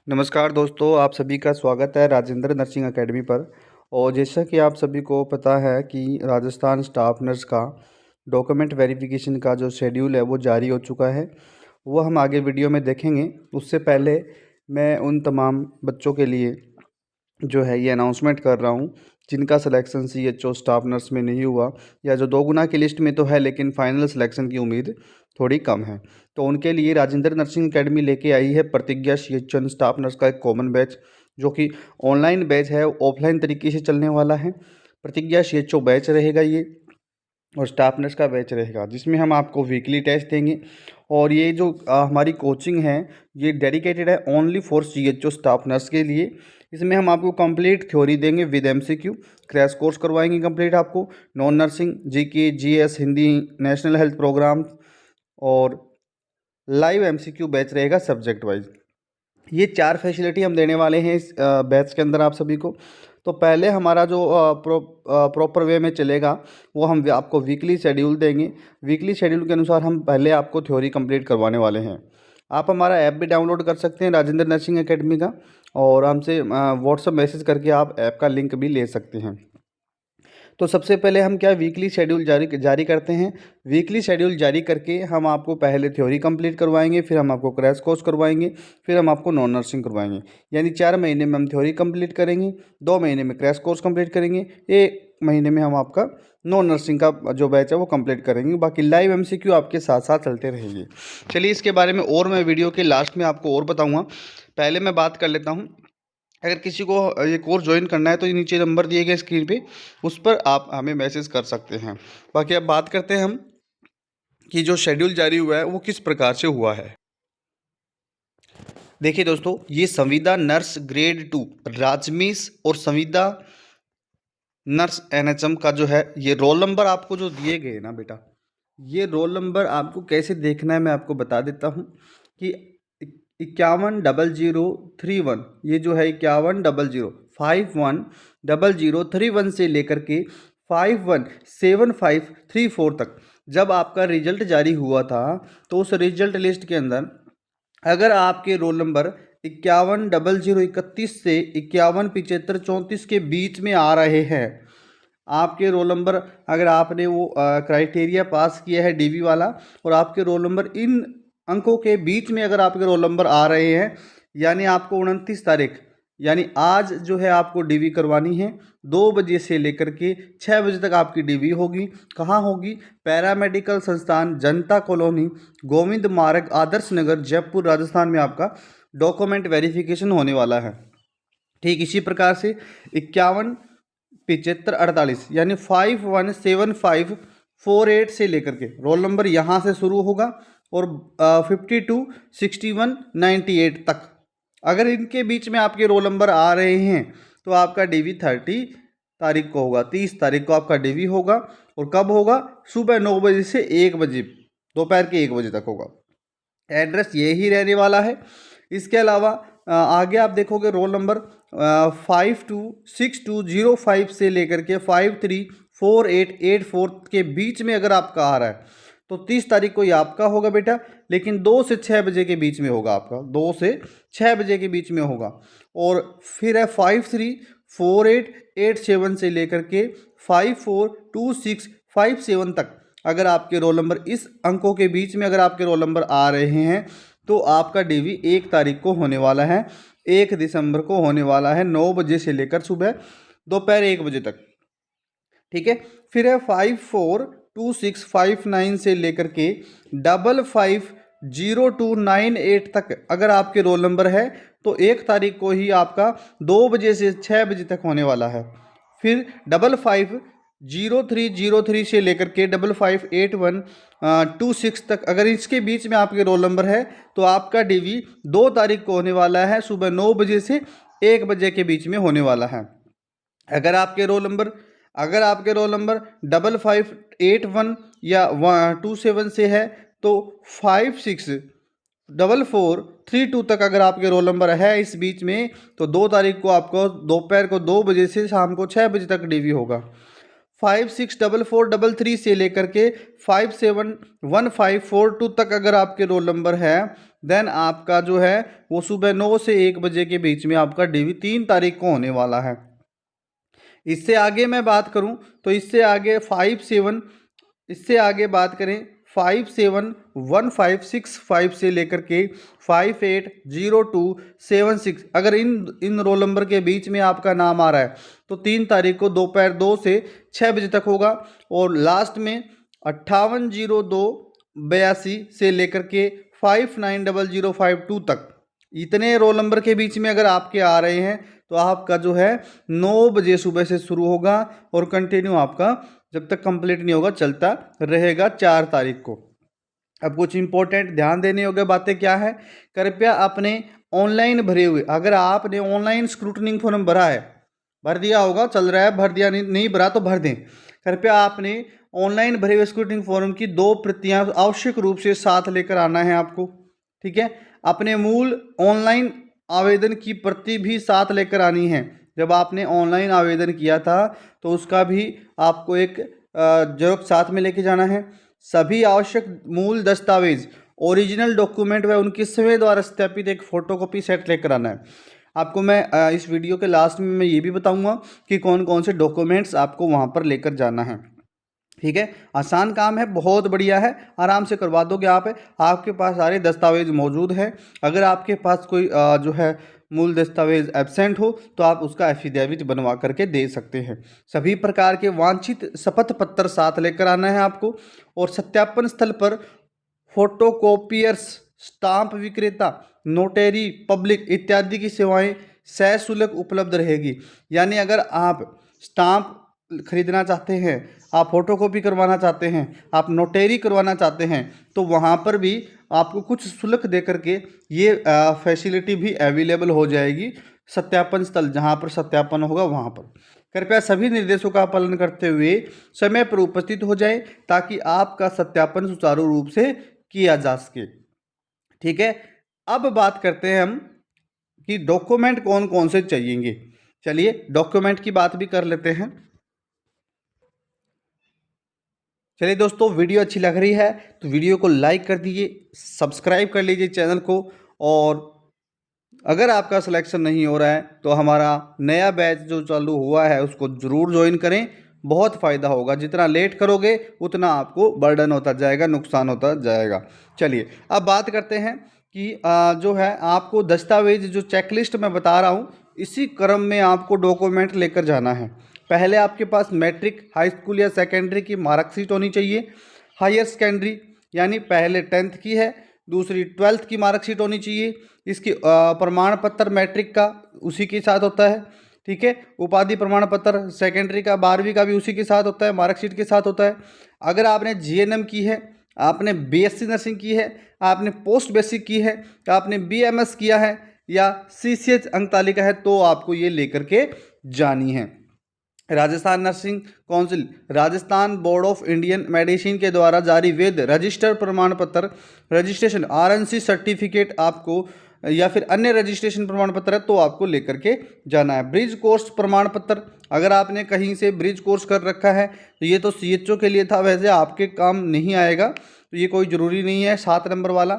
नमस्कार दोस्तों, आप सभी का स्वागत है राजेंद्र नर्सिंग एकेडमी पर। और जैसा कि आप सभी को पता है कि राजस्थान स्टाफ नर्स का डॉक्यूमेंट वेरिफिकेशन का जो शेड्यूल है वो जारी हो चुका है। वो हम आगे वीडियो में देखेंगे। उससे पहले मैं उन तमाम बच्चों के लिए जो है ये अनाउंसमेंट कर रहा हूँ जिनका सिलेक्शन CHO स्टाफ नर्स में नहीं हुआ, या जो 2 गुना की लिस्ट में तो है लेकिन फाइनल सिलेक्शन की उम्मीद थोड़ी कम है। तो उनके लिए राजेंद्र नर्सिंग एकेडमी लेके आई है प्रतिज्ञा CHO स्टाफ नर्स का एक कॉमन बैच, जो कि ऑनलाइन बैच है, ऑफलाइन तरीके से चलने वाला है। प्रतिज्ञा CHO बैच रहेगा ये, और स्टाफ नर्स का बैच रहेगा, जिसमें हम आपको वीकली टेस्ट देंगे। और ये जो हमारी कोचिंग है ये डेडिकेटेड है only for CHO staff nurse के लिए। इसमें हम आपको कंप्लीट थ्योरी देंगे विद MCQ, क्रैश कोर्स करवाएंगे कंप्लीट आपको, non nursing, GK, GS, Hindi, national health programme, और लाइव MCQ बैच रहेगा सब्जेक्ट वाइज। ये 4 फैसिलिटी हम देने वाले हैं इस बैच के अंदर आप सभी को। तो पहले हमारा जो प्रॉपर वे में चलेगा वो हम आपको वीकली शेड्यूल देंगे। वीकली शेड्यूल के अनुसार हम पहले आपको थ्योरी कंप्लीट करवाने वाले हैं। आप हमारा ऐप भी डाउनलोड कर सकते हैं राजेंद्र नर्सिंग एकेडमी का, और हमसे व्हाट्सएप मैसेज करके आप ऐप का लिंक भी ले सकते हैं। तो सबसे पहले हम क्या वीकली शेड्यूल जारी करते हैं। वीकली शेड्यूल जारी करके हम आपको पहले थ्योरी कंप्लीट करवाएंगे, फिर हम आपको क्रैश कोर्स करवाएंगे, फिर हम आपको नॉन नर्सिंग करवाएंगे। यानी 4 महीने में हम थ्योरी कंप्लीट करेंगे, 2 महीने में क्रैश कोर्स कंप्लीट करेंगे, 1 महीने में हम आपका नॉन नर्सिंग का जो बैच है वो कंप्लीट करेंगे। बाकी लाइव MCQ आपके साथ साथ चलते रहेंगे। चलिए इसके बारे में और मैं वीडियो के लास्ट में आपको और बताऊँगा। पहले मैं बात कर लेता हूँ, अगर किसी को ये कोर्स ज्वाइन करना है तो ये नीचे नंबर दिए गए स्क्रीन पे, उस पर आप हमें मैसेज कर सकते हैं। बाकी अब बात करते हैं हम कि जो शेड्यूल जारी हुआ है वो किस प्रकार से हुआ है। देखिए दोस्तों, ये संविदा नर्स ग्रेड 2 राजमीस और संविदा नर्स NHM का जो है ये रोल नंबर आपको जो दिए गए ना बेटा, ये रोल नंबर आपको कैसे देखना है मैं आपको बता देता हूँ कि 510031, ये जो है 5100510031 से लेकर के 517534 तक जब आपका रिजल्ट जारी हुआ था, तो उस रिजल्ट लिस्ट के अंदर अगर आपके रोल नंबर 510031 से 517534 के बीच में आ रहे हैं, आपके रोल नंबर, अगर आपने वो क्राइटेरिया पास किया है DV वाला, और आपके रोल नंबर इन अंकों के बीच में अगर आपके रोल नंबर आ रहे हैं, यानी आपको 29 तारीख, यानी आज जो है आपको DV करवानी है। 2 बजे से लेकर के 6 बजे तक आपकी DV होगी। कहाँ होगी? पैरामेडिकल संस्थान जनता कॉलोनी, गोविंद मार्ग, आदर्श नगर, जयपुर, राजस्थान में आपका डॉक्यूमेंट वेरिफिकेशन होने वाला है। ठीक इसी प्रकार से 517548 यानी 517548 से लेकर के रोल नंबर यहाँ से शुरू होगा, और 526198 तक अगर इनके बीच में आपके रोल नंबर आ रहे हैं तो आपका DV 30 तारीख को होगा, 30 तारीख को आपका DV होगा। और कब होगा? सुबह 9 बजे से 1 बजे, दोपहर के 1 बजे तक होगा। एड्रेस यही रहने वाला है। इसके अलावा आगे आप देखोगे रोल नंबर 526205 से लेकर के 534884 के बीच में अगर आपका आ रहा है तो 30 तारीख को ये आपका होगा बेटा, लेकिन 2 से 6 बजे के बीच में होगा आपका, 2 से 6 बजे के बीच में होगा। और फिर है 534887 से लेकर के 542657 तक अगर आपके रोल नंबर इस अंकों के बीच में अगर आपके रोल नंबर आ रहे हैं तो आपका DV 1 तारीख को होने वाला है, 1 दिसंबर को होने वाला है, 9 बजे से लेकर सुबह दोपहर 1 बजे तक। ठीक है। फिर है 542659 से लेकर के 550298 तक अगर आपके रोल नंबर है तो 1 तारीख को ही आपका 2 बजे से 6 बजे तक होने वाला है। फिर 550303 से लेकर के 558126 तक अगर इसके बीच में आपके रोल नंबर है तो आपका DV 2 तारीख को होने वाला है, सुबह 9 बजे से 1 बजे के बीच में होने वाला है। अगर आपके रोल नंबर 5581 या 27 से है तो 564432 तक अगर आपके रोल नंबर है इस बीच में तो 2 तारीख को आपको दोपहर को 2 बजे से शाम को 6 बजे तक DV होगा। 564433 से लेकर के 571542 तक अगर आपके रोल नंबर है देन आपका जो है वो सुबह 9 से 1 बजे के बीच में आपका डीवी 3 तारीख को होने वाला है। इससे आगे मैं बात करूं तो इससे आगे 57, इससे आगे बात करें 571565 से लेकर के 580276, अगर इन रोल नंबर के बीच में आपका नाम आ रहा है तो 3 तारीख को दोपहर 2 से 6 बजे तक होगा। और लास्ट में 580282 से लेकर के 590052 तक, इतने रोल नंबर के बीच में अगर आपके आ रहे हैं तो आपका जो है 9 बजे सुबह से शुरू होगा और कंटिन्यू आपका जब तक कंप्लीट नहीं होगा चलता रहेगा 4 तारीख को। अब कुछ इंपॉर्टेंट ध्यान देने योग्य बातें क्या है, कृपया अपने ऑनलाइन भरे हुए, अगर आपने ऑनलाइन स्क्रूटनिंग फॉर्म भरा है, भर दिया होगा, चल रहा है, भर दिया नहीं भरा तो भर दें। कृपया आपने ऑनलाइन भरे हुए स्क्रूटनिंग फॉर्म की 2 प्रतियां आवश्यक रूप से साथ लेकर आना है आपको, ठीक है। अपने मूल ऑनलाइन आवेदन की प्रति भी साथ लेकर आनी है। जब आपने ऑनलाइन आवेदन किया था तो उसका भी आपको एक जेरॉक्स साथ में लेके जाना है। सभी आवश्यक मूल दस्तावेज, ओरिजिनल डॉक्यूमेंट व उनके स्वयं द्वारा सत्यापित एक फोटोकॉपी सेट लेकर आना है। आपको मैं इस वीडियो के लास्ट में मैं ये भी बताऊंगा कि कौन कौन से डॉक्यूमेंट्स आपको वहाँ पर लेकर जाना है, ठीक है। आसान काम है, बहुत बढ़िया है, आराम से करवा दोगे आप। आपके पास सारे दस्तावेज मौजूद हैं। अगर आपके पास कोई जो है मूल दस्तावेज एब्सेंट हो तो आप उसका एफिडेविट बनवा करके दे सकते हैं। सभी प्रकार के वांछित शपथ पत्र साथ लेकर आना है आपको। और सत्यापन स्थल पर फोटोकॉपियर्स, स्टाम्प विक्रेता, नोटरी पब्लिक इत्यादि की सेवाएं सशुल्क उपलब्ध रहेगी। यानी अगर आप स्टाम्प खरीदना चाहते हैं, आप फोटोकॉपी करवाना चाहते हैं, आप नोटरी करवाना चाहते हैं तो वहाँ पर भी आपको कुछ शुल्क दे करके ये फैसिलिटी भी अवेलेबल हो जाएगी सत्यापन स्थल जहाँ पर सत्यापन होगा वहाँ पर। कृपया सभी निर्देशों का पालन करते हुए समय पर उपस्थित हो जाए ताकि आपका सत्यापन सुचारू रूप से किया जा सके, ठीक है। अब बात करते हैं हम कि डॉक्यूमेंट कौन कौन से चाहिएंगे। चलिए डॉक्यूमेंट की बात भी कर लेते हैं। चलिए दोस्तों, वीडियो अच्छी लग रही है तो वीडियो को लाइक कर दीजिए, सब्सक्राइब कर लीजिए चैनल को। और अगर आपका सिलेक्शन नहीं हो रहा है तो हमारा नया बैच जो चालू हुआ है उसको ज़रूर ज्वाइन करें, बहुत फ़ायदा होगा। जितना लेट करोगे उतना आपको बर्डन होता जाएगा, नुकसान होता जाएगा। चलिए अब बात करते हैं कि जो है आपको दस्तावेज जो चेकलिस्ट मैं बता रहा हूँ इसी क्रम में आपको डॉक्यूमेंट लेकर जाना है। पहले आपके पास मैट्रिक, हाई स्कूल या सेकेंडरी की मार्कशीट होनी चाहिए। हायर सेकेंडरी यानी पहले 10th की है, दूसरी 12th की मार्कशीट होनी चाहिए। इसकी प्रमाण पत्र मैट्रिक का उसी के साथ होता है, ठीक है। उपाधि प्रमाण पत्र सेकेंडरी का 12वीं का भी उसी के साथ होता है, मार्कशीट के साथ होता है। अगर आपने जीएनएम की है, आपने बीएससी नर्सिंग की है, आपने पोस्ट बेसिक की है, आपने बीएमएस किया है या सीसीएच अंक तालिका है तो आपको ये लेकर के जानी है। Rajasthan nursing council, Rajasthan board of Indian medicine के द्वारा जारी वैध रजिस्टर प्रमाण पत्र, रजिस्ट्रेशन आरएनसी सर्टिफिकेट आपको या फिर अन्य रजिस्ट्रेशन प्रमाण पत्र है तो आपको लेकर के जाना है। ब्रिज कोर्स प्रमाण पत्र, अगर आपने कहीं से ब्रिज कोर्स कर रखा है तो ये तो सीएचओ के लिए था, वैसे आपके काम नहीं आएगा तो ये कोई ज़रूरी नहीं है। 7 नंबर वाला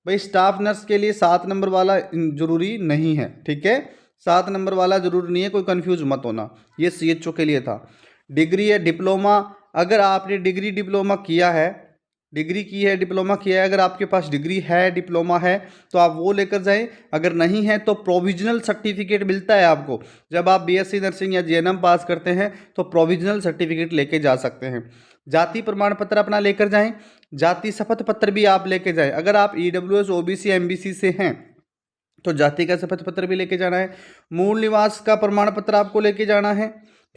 भाई स्टाफ नर्स के लिए 7 नंबर वाला ज़रूरी नहीं है, ठीक है। 7 नंबर वाला जरूरी नहीं है, कोई कंफ्यूज मत होना, ये सीएचओ के लिए था। डिग्री है, डिप्लोमा, अगर आपने डिग्री डिप्लोमा किया है, डिग्री की है, डिप्लोमा किया है, अगर आपके पास डिग्री है, डिप्लोमा है तो आप वो लेकर जाएं। अगर नहीं है तो प्रोविजनल सर्टिफिकेट मिलता है आपको, जब आप बीएससी नर्सिंग या जीएनएम पास करते हैं तो प्रोविजनल सर्टिफिकेट लेके जा सकते हैं। जाति प्रमाण पत्र अपना लेकर जाएं, जाति शपथ पत्र भी आप लेके जाएं। अगर आप ईडब्ल्यूएस, ओबीसी, एमबीसी से हैं तो जाति का शपथ पत्र भी लेके जाना है। मूल निवास का प्रमाण पत्र आपको लेके जाना है,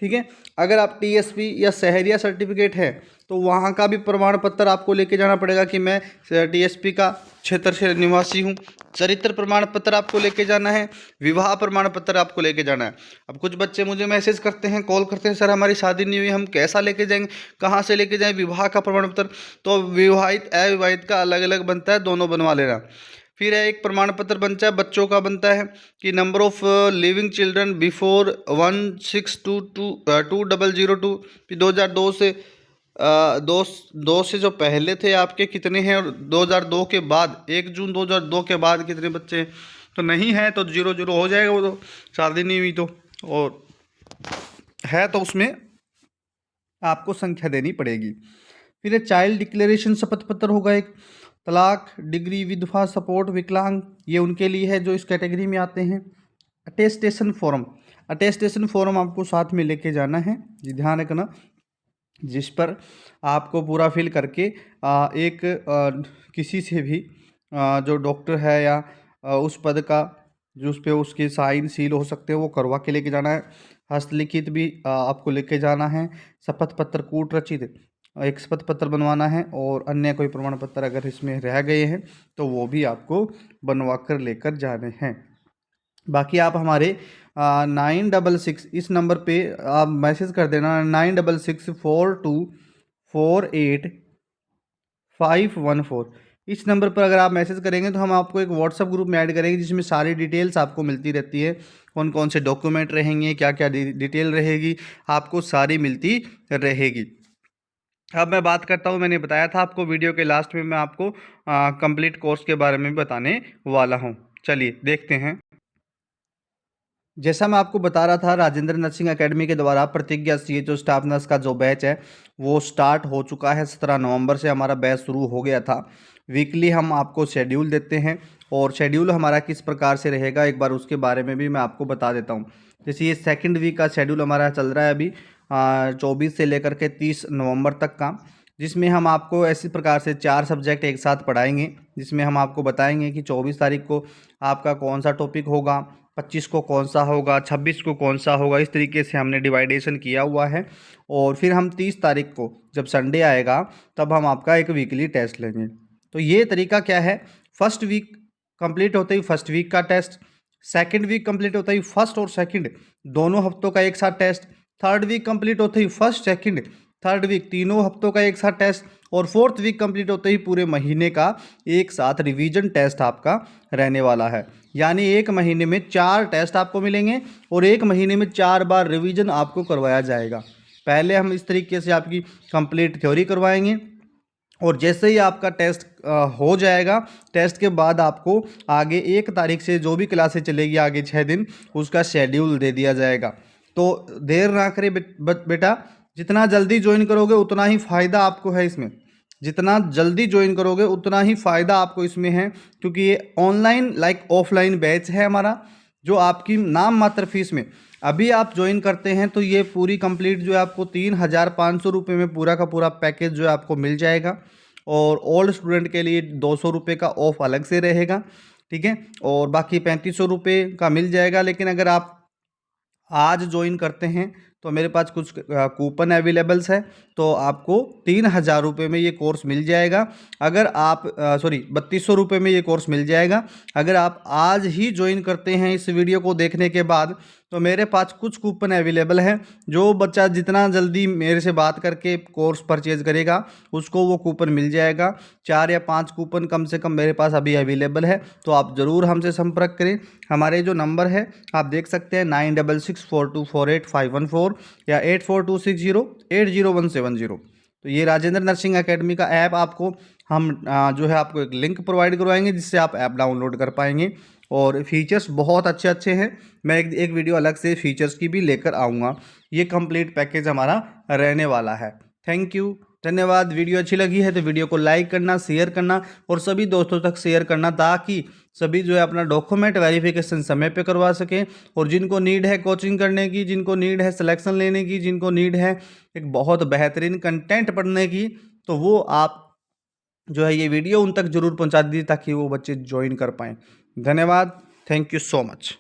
ठीक है। अगर आप टीएसपी या शहरिया सर्टिफिकेट है तो वहाँ का भी प्रमाण पत्र आपको लेके जाना पड़ेगा कि मैं टीएसपी का क्षेत्र से निवासी हूँ। चरित्र प्रमाण पत्र आपको लेके जाना है। विवाह प्रमाण पत्र आपको लेके जाना है। अब कुछ बच्चे मुझे मैसेज करते हैं, कॉल करते हैं, सर हमारी शादी नहीं हुई, हम कैसा लेके जाएंगे, कहाँ से लेके जाएं विवाह का प्रमाण पत्र। तो विवाहित अविवाहित का अलग अलग बनता है, दोनों बनवा लेना। फिर है एक प्रमाण पत्र बनता है, बच्चों का बनता है कि number of living children before 1622 2002, 2002 से दो दो से जो पहले थे आपके कितने हैं, और 2002 के बाद 1 जून 2002 के बाद कितने बच्चे हैं? तो नहीं है तो 0 0 हो जाएगा, वो तो शादी नहीं हुई तो, और है तो उसमें आपको संख्या देनी पड़ेगी। फिर है चाइल्ड डिक्लेरेशन, शपथ पत्र होगा एक। तलाक, डिग्री, विधवा, सपोर्ट, विकलांग, ये उनके लिए है जो इस कैटेगरी में आते हैं। अटेस्टेशन फॉर्म, अटेस्टेशन फॉर्म आपको साथ में लेके जाना है, जी ध्यान रखना, जिस पर आपको पूरा फिल करके एक किसी से भी जो डॉक्टर है या उस पद का जो उस पे उसके साइन सील हो सकते हैं वो करवा के लेके जाना है। हस्तलिखित भी आपको लेके जाना है। शपथ पत्र कूट रचित एक शपथ पत्र बनवाना है, और अन्य कोई प्रमाण पत्र अगर इसमें रह गए हैं तो वो भी आपको बनवा कर लेकर जाने हैं। बाकी आप हमारे 966 इस नंबर पे आप मैसेज कर देना, 9664248514। इस नंबर पर अगर आप मैसेज करेंगे तो हम आपको एक व्हाट्सएप ग्रुप में ऐड करेंगे, जिसमें सारी डिटेल्स आपको मिलती रहती है, कौन कौन से डॉक्यूमेंट रहेंगे, क्या क्या डिटेल रहेगी, आपको सारी मिलती रहेगी। अब मैं बात करता हूँ, मैंने बताया था आपको वीडियो के लास्ट में मैं आपको कंप्लीट कोर्स के बारे में बताने वाला हूँ। चलिए देखते हैं। जैसा मैं आपको बता रहा था, राजेंद्र नर्सिंग एकेडमी के द्वारा प्रतिज्ञा CHO स्टाफ नर्स का जो बैच है वो स्टार्ट हो चुका है। 17 नवंबर से हमारा बैच शुरू हो गया था। वीकली हम आपको शेड्यूल देते हैं, और शेड्यूल हमारा किस प्रकार से रहेगा एक बार उसके बारे में भी मैं आपको बता देता हूँ। जैसे ये सेकंड वीक का शेड्यूल हमारा चल रहा है अभी 24 से लेकर के 30 नवंबर तक का, जिसमें हम आपको ऐसी प्रकार से 4 सब्जेक्ट एक साथ पढ़ाएंगे, जिसमें हम आपको बताएंगे कि 24 तारीख को आपका कौन सा टॉपिक होगा, 25 को कौन सा होगा, 26 को कौन सा होगा। इस तरीके से हमने डिवाइडेशन किया हुआ है। और फिर हम 30 तारीख को जब संडे आएगा तब हम आपका एक वीकली टेस्ट लेंगे। तो ये तरीका क्या है, फर्स्ट वीक कंप्लीट होते ही फर्स्ट वीक का टेस्ट, सेकंड वीक कंप्लीट होता ही फर्स्ट और सेकंड दोनों हफ्तों का एक साथ टेस्ट, थर्ड वीक कंप्लीट होते ही फर्स्ट सेकंड थर्ड वीक तीनों हफ्तों का एक साथ टेस्ट, और फोर्थ वीक कंप्लीट होते ही पूरे महीने का एक साथ रिवीजन टेस्ट आपका रहने वाला है। यानी एक महीने में 4 टेस्ट आपको मिलेंगे, और एक महीने में 4 बार रिवीजन आपको करवाया जाएगा। पहले हम इस तरीके से आपकी कंप्लीट थ्योरी करवाएंगे, और जैसे ही आपका टेस्ट हो जाएगा, टेस्ट के बाद आपको आगे 1 तारीख से जो भी क्लासें चलेगी आगे 6 दिन उसका शेड्यूल दे दिया जाएगा। तो देर ना करें बेटा, जितना जल्दी ज्वाइन करोगे उतना ही फ़ायदा आपको है इसमें, जितना जल्दी ज्वाइन करोगे उतना ही फ़ायदा आपको इसमें है, क्योंकि ये ऑनलाइन लाइक ऑफलाइन बैच है हमारा, जो आपकी नाम मात्र फीस में अभी आप ज्वाइन करते हैं तो ये पूरी कंप्लीट जो है आपको 3500 रुपये में पूरा का पूरा पैकेज जो है आपको मिल जाएगा। और ओल्ड स्टूडेंट के लिए 200 रुपये का ऑफ अलग से रहेगा, ठीक है, और बाकी 3500 रुपये का मिल जाएगा। लेकिन अगर आप आज ज्वाइन करते हैं तो मेरे पास कुछ कूपन अवेलेबल्स है, तो आपको 3000 रुपये में ये कोर्स मिल जाएगा। अगर आप 3200 रुपये में ये कोर्स मिल जाएगा। अगर आप आज ही ज्वाइन करते हैं इस वीडियो को देखने के बाद, तो मेरे पास कुछ कूपन अवेलेबल है। जो बच्चा जितना जल्दी मेरे से बात करके कोर्स परचेज करेगा उसको वो कूपन मिल जाएगा। 4 या 5 कूपन कम से कम मेरे पास अभी अवेलेबल है, तो आप ज़रूर हमसे संपर्क करें। हमारे जो नंबर है आप देख सकते हैं 9664248514 या 8426080170। तो ये राजेंद्र नर्सिंग एकेडमी का ऐप आपको हम जो है आपको एक लिंक प्रोवाइड करवाएंगे, जिससे आप ऐप डाउनलोड कर पाएंगे। और फीचर्स बहुत अच्छे अच्छे हैं। मैं एक वीडियो अलग से फीचर्स की भी लेकर आऊँगा। ये कंप्लीट पैकेज हमारा रहने वाला है। थैंक यू, धन्यवाद। वीडियो अच्छी लगी है तो वीडियो को लाइक करना, शेयर करना और सभी दोस्तों तक शेयर करना, ताकि सभी जो है अपना डॉक्यूमेंट वेरिफिकेशन समय पे करवा सकें। और जिनको नीड है कोचिंग करने की, जिनको नीड है सिलेक्शन लेने की, जिनको नीड है एक बहुत बेहतरीन कंटेंट पढ़ने की, तो वो आप जो है ये वीडियो उन तक जरूर पहुंचा दीजिए, ताकि वो बच्चे ज्वाइन कर पाएँ। धन्यवाद, थैंक यू सो मच।